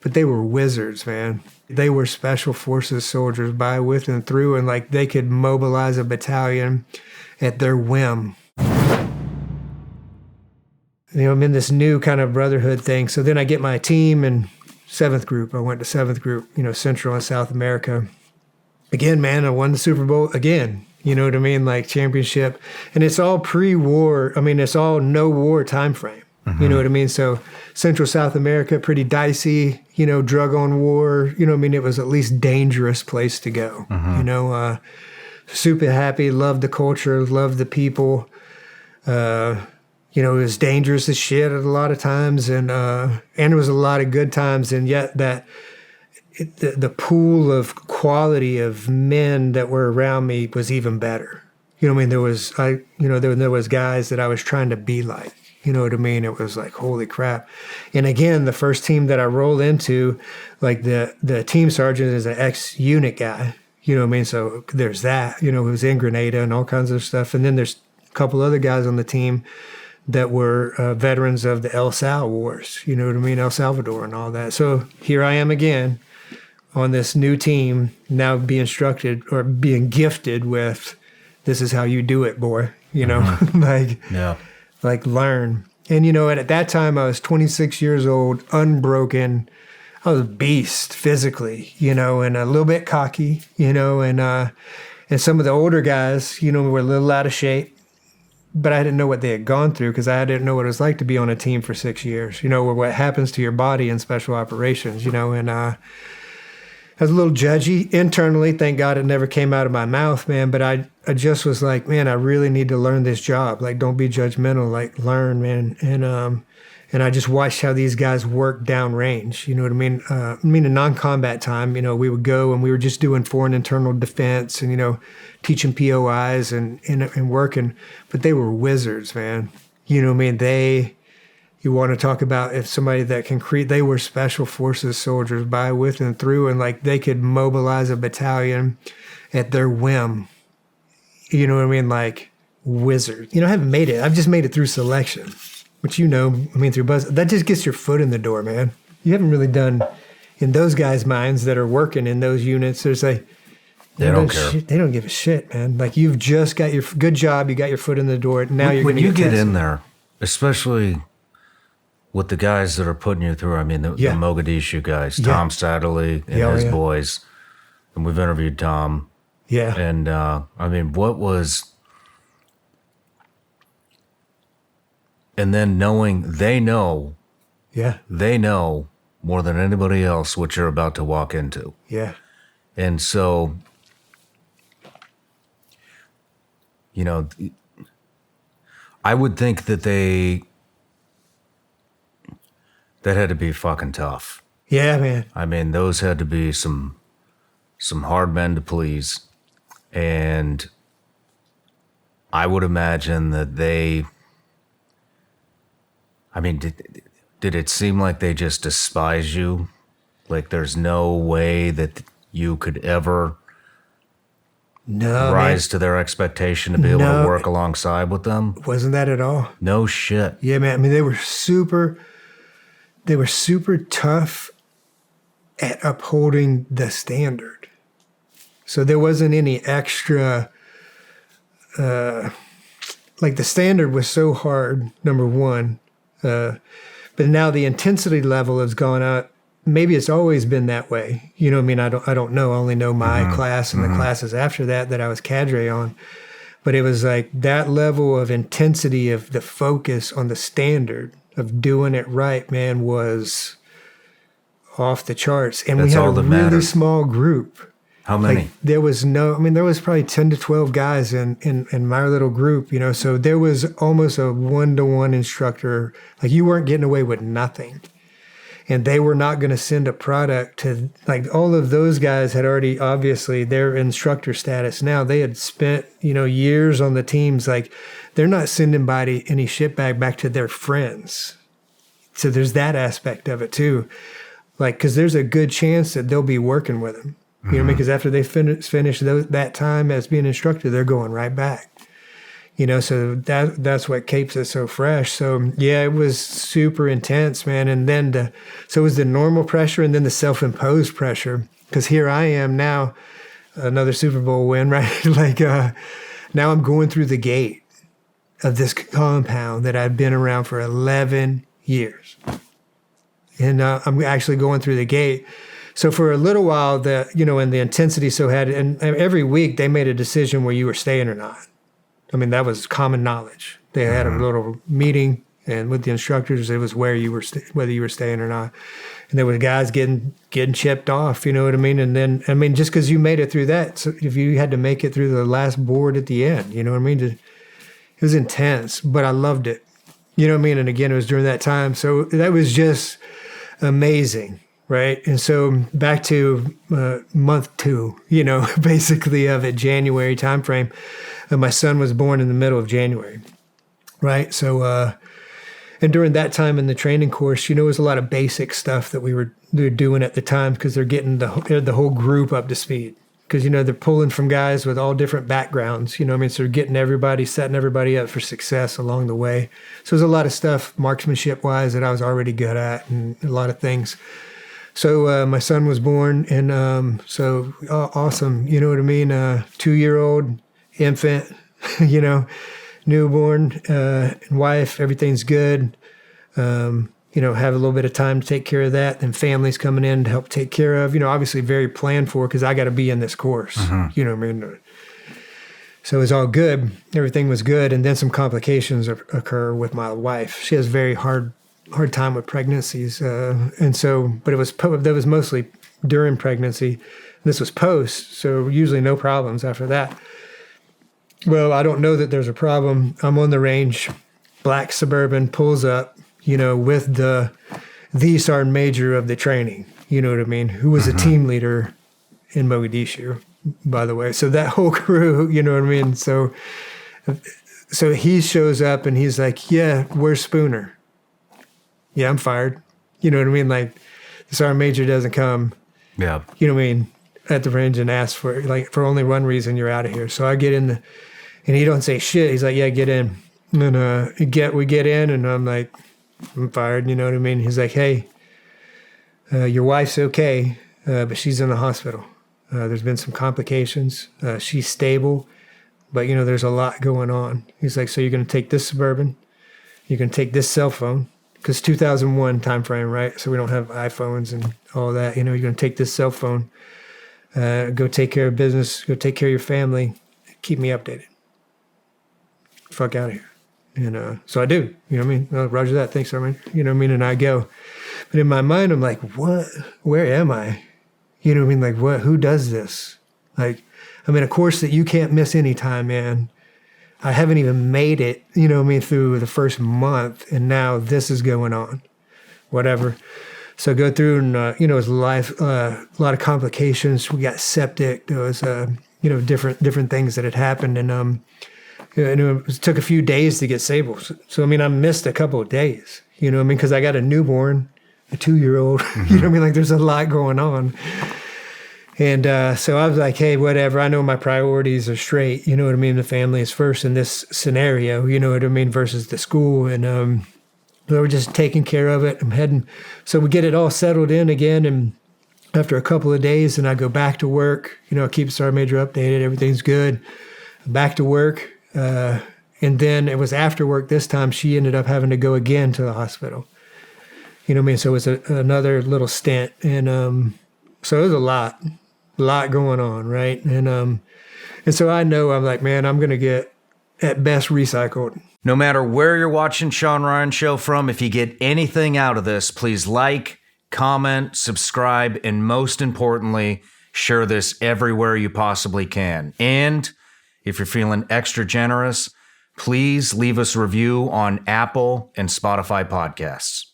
But they were wizards, man. They were special forces soldiers by, with, and through, and like they could mobilize a battalion at their whim. I'm in this new kind of brotherhood thing. So then I get my team in 7th group. I went to 7th group, Central and South America. Again, man, I won the Super Bowl again. You know what I mean? Like championship. And it's all pre-war. I mean, it's all no war time frame. Mm-hmm. You know what I mean? So Central South America, pretty dicey, drug on war. It was at least dangerous place to go. Mm-hmm. Super happy, loved the culture, loved the people. It was dangerous as shit at a lot of times, and it was a lot of good times, and yet the pool of quality of men that were around me was even better. There was there was guys that I was trying to be like. You know what I mean? It was like, holy crap. And again, the first team that I rolled into, like the team sergeant is an ex-unit guy. You know what I mean? So there's that, who's in Grenada and all kinds of stuff. And then there's a couple other guys on the team that were veterans of the El Sal wars, you know what I mean? El Salvador and all that. So here I am again on this new team, now being instructed or being gifted with, this is how you do it, boy, Mm-hmm. like learn. And, and at that time I was 26 years old, unbroken. I was a beast physically, and a little bit cocky, and some of the older guys, were a little out of shape. But I didn't know what they had gone through because I didn't know what it was like to be on a team for 6 years, or what happens to your body in special operations, and I was a little judgy internally. Thank God it never came out of my mouth, man. But I just was like, man, I really need to learn this job. Like, don't be judgmental, like learn, man. And I just watched how these guys work downrange. You know what I mean? In non-combat time, we would go and we were just doing foreign internal defense and, teaching POIs and working. But they were wizards, man. You know what I mean? You want to talk about if somebody that can create, they were special forces soldiers by, with, and through, and like they could mobilize a battalion at their whim. You know what I mean? Like wizards. I haven't made it. I've just made it through selection. Which through buzz, that just gets your foot in the door, man. You haven't really done, in those guys' minds that are working in those units, there's like, they don't care. They don't give a shit, man. Like you've just got your good job, you got your foot in the door. Now you're going to get tested. in there, especially with the guys that are putting you through. The Mogadishu guys, Tom Satterley and his boys, and we've interviewed Tom. Yeah, and what was. And then knowing they know more than anybody else what you're about to walk into. Yeah. And so, I would think that that had to be fucking tough. Yeah, man. Those had to be some hard men to please. And I would imagine that did it seem like they just despise you? Like there's no way that you could ever rise to their expectation to be able to work alongside with them? Wasn't that at all? No shit. Yeah, man. They were super tough at upholding the standard. So there wasn't any extra, like the standard was so hard, number one. But now the intensity level has gone up. Maybe it's always been that way. I don't know. I only know my class and the classes after that I was cadre on. But it was like that level of intensity of the focus on the standard of doing it right, man, was off the charts. And we had a really small group. How many? Like, there was probably 10 to 12 guys in my little group, so there was almost a one-to-one instructor. Like you weren't getting away with nothing. And they were not going to send a product to, like all of those guys had already, obviously, their instructor status now. They had spent, years on the teams. Like they're not sending any shitbag back to their friends. So there's that aspect of it too. Like, because there's a good chance that they'll be working with them. Because after they finish that time as being instructor, they're going right back. So that's what keeps it so fresh. So yeah, it was super intense, man. And then so it was the normal pressure and then the self-imposed pressure. Because here I am now, another Super Bowl win, right? Now I'm going through the gate of this compound that I've been around for 11 years. And I'm actually going through the gate. So for a little while, and the intensity and every week they made a decision where you were staying or not. I mean, that was common knowledge. They had a little meeting, and with the instructors, it was whether you were staying or not. And there were guys getting chipped off, you know what I mean? And then, just because you made it through that, so if you had to make it through the last board at the end, you know what I mean? It was intense, but I loved it. You know what I mean? And again, it was during that time. So that was just amazing, right? And so back to month 2, basically of it, January timeframe. My son was born in the middle of January, right? So, and during that time in the training course, it was a lot of basic stuff that they're doing at the time because they're getting the whole group up to speed. Because, they're pulling from guys with all different backgrounds, so they're setting everybody up for success along the way. So there's a lot of stuff marksmanship-wise that I was already good at and a lot of things. So my son was born, and so awesome, you know what I mean? 2-year-old infant, newborn, wife, everything's good. Have a little bit of time to take care of that. Then family's coming in to help take care of, obviously very planned for because I got to be in this course, you know what I mean? So it was all good. Everything was good. And then some complications occur with my wife. She has very hard time with pregnancies. But that was mostly during pregnancy. This was post. So usually no problems after that. Well, I don't know that there's a problem. I'm on the range, black Suburban pulls up, with the sergeant major of the training, you know what I mean, who was a team leader in Mogadishu, by the way. So that whole crew, you know what I mean? So he shows up and he's like, yeah, where's Spooner? Yeah, I'm fired. You know what I mean? Like the sergeant major doesn't come, yeah, you know what I mean, at the range and ask for only one reason you're out of here. So I get in and he don't say shit. He's like, yeah, get in. And we get in and I'm like, I'm fired, you know what I mean? He's like, hey, your wife's okay, but she's in the hospital. There's been some complications. She's stable, but, there's a lot going on. He's like, so you're going to take this Suburban, you're going to take this cell phone, because 2001 time frame, right? So we don't have iPhones and all that. You're going to take this cell phone, go take care of business, go take care of your family, keep me updated. Fuck out of here. And so I do, you know what I mean? Roger that, thanks, Sergeant. You know what I mean? And I go. But in my mind, I'm like, what? Where am I? You know what I mean? Like, what? Who does this? Like, I'm in a course that you can't miss any time, man. I haven't even made it, you know what I mean, through the first month, and now this is going on. Whatever. So I go through and, it was life, a lot of complications. We got septic. There was, different things that had happened. And it took a few days to get stable. So, I missed a couple of days, you know what I mean? Because I got a newborn, a 2-year-old, you know what I mean? Like, there's a lot going on. And so I was like, hey, whatever. I know my priorities are straight, you know what I mean? The family is first in this scenario, you know what I mean, versus the school. And we were just taking care of it. I'm heading. So we get it all settled in again. And after a couple of days, and I go back to work, I keep Sergeant Major updated. Everything's good. Back to work. And then it was after work this time, she ended up having to go again to the hospital. You know what I mean? So it was another little stint. And so it was a lot going on, right? And so I know, I'm like, man, I'm going to get, at best, recycled. No matter where you're watching Shawn Ryan Show from, if you get anything out of this, please like, comment, subscribe, and most importantly, share this everywhere you possibly can. And if you're feeling extra generous, please leave us a review on Apple and Spotify podcasts.